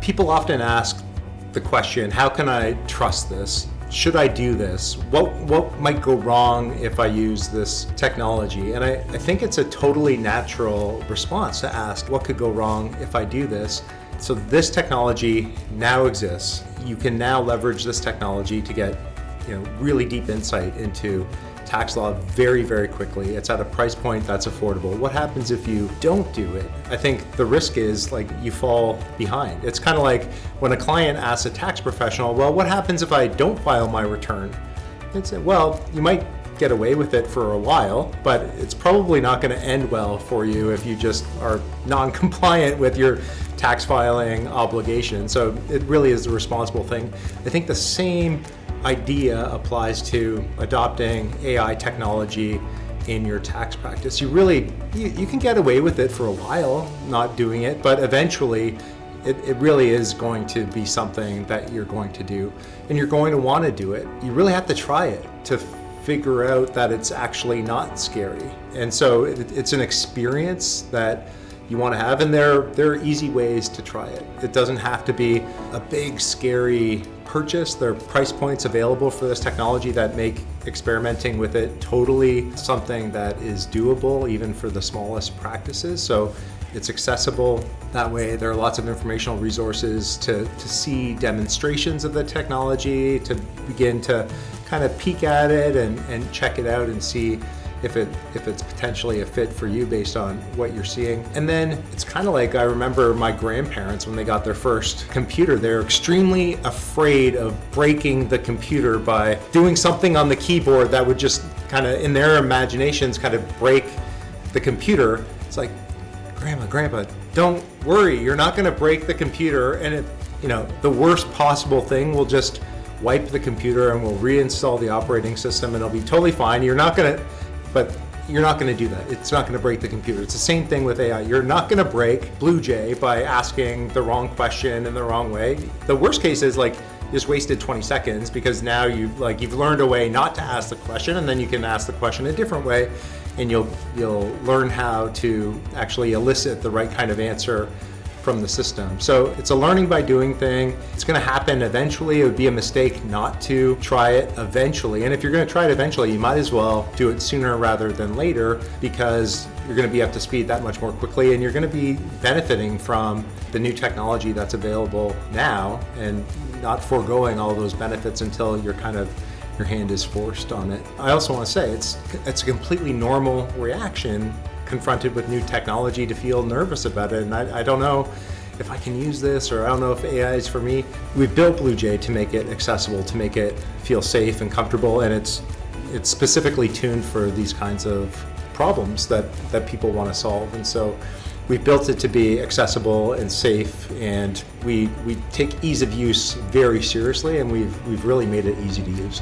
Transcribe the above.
People often ask the question, how can I trust this? Should I do this? What might go wrong if I use this technology? And I think it's a totally natural response to ask, what could go wrong if I do this? So this technology now exists. You can now leverage this technology to get really deep insight into tax law very, very quickly. It's at a price point that's affordable. What happens if you don't do it? I think the risk is you fall behind. It's kind of like when a client asks a tax professional, well, what happens if I don't file my return? They'd say, well, you might get away with it for a while, but it's probably not going to end well for you if you just are non-compliant with your tax filing obligation. So it really is the responsible thing. I think the same idea applies to adopting AI technology in your tax practice. You can get away with it for a while not doing it, but eventually it really is going to be something that you're going to do, and you're going to want to do it. You really have to try it to figure out that it's actually not scary. And so it's an experience that you want to have, and there are easy ways to try it. It doesn't have to be a big, scary purchase. There are price points available for this technology that make experimenting with it totally something that is doable, even for the smallest practices. So it's accessible that way. There are lots of informational resources to see demonstrations of the technology, to begin to kind of peek at it and check it out and see if it's potentially a fit for you based on what you're seeing. And then it's kind of like, I remember my grandparents when they got their first computer, they're extremely afraid of breaking the computer by doing something on the keyboard that would just kind of, in their imaginations, kind of break the computer. It's like, Grandpa, don't worry, you're not going to break the computer, and the worst possible thing will just wipe the computer and we'll reinstall the operating system and it'll be totally fine. But you're not going to do that. It's not going to break the computer. It's the same thing with AI. You're not going to break Blue Jay by asking the wrong question in the wrong way. The worst case is you just wasted 20 seconds because now you've learned a way not to ask the question, and then you can ask the question a different way, and you'll learn how to actually elicit the right kind of answer from the system. So it's a learning by doing thing. It's going to happen eventually. It would be a mistake not to try it eventually. And if you're going to try it eventually, you might as well do it sooner rather than later, because you're going to be up to speed that much more quickly, and you're going to be benefiting from the new technology that's available now and not foregoing all those benefits until your hand is forced on it. I also want to say it's a completely normal reaction confronted with new technology to feel nervous about it. And I don't know if I can use this, or I don't know if AI is for me. We've built Blue Jay to make it accessible, to make it feel safe and comfortable, and it's specifically tuned for these kinds of problems that people want to solve. And so we've built it to be accessible and safe, and we take ease of use very seriously, and we've really made it easy to use.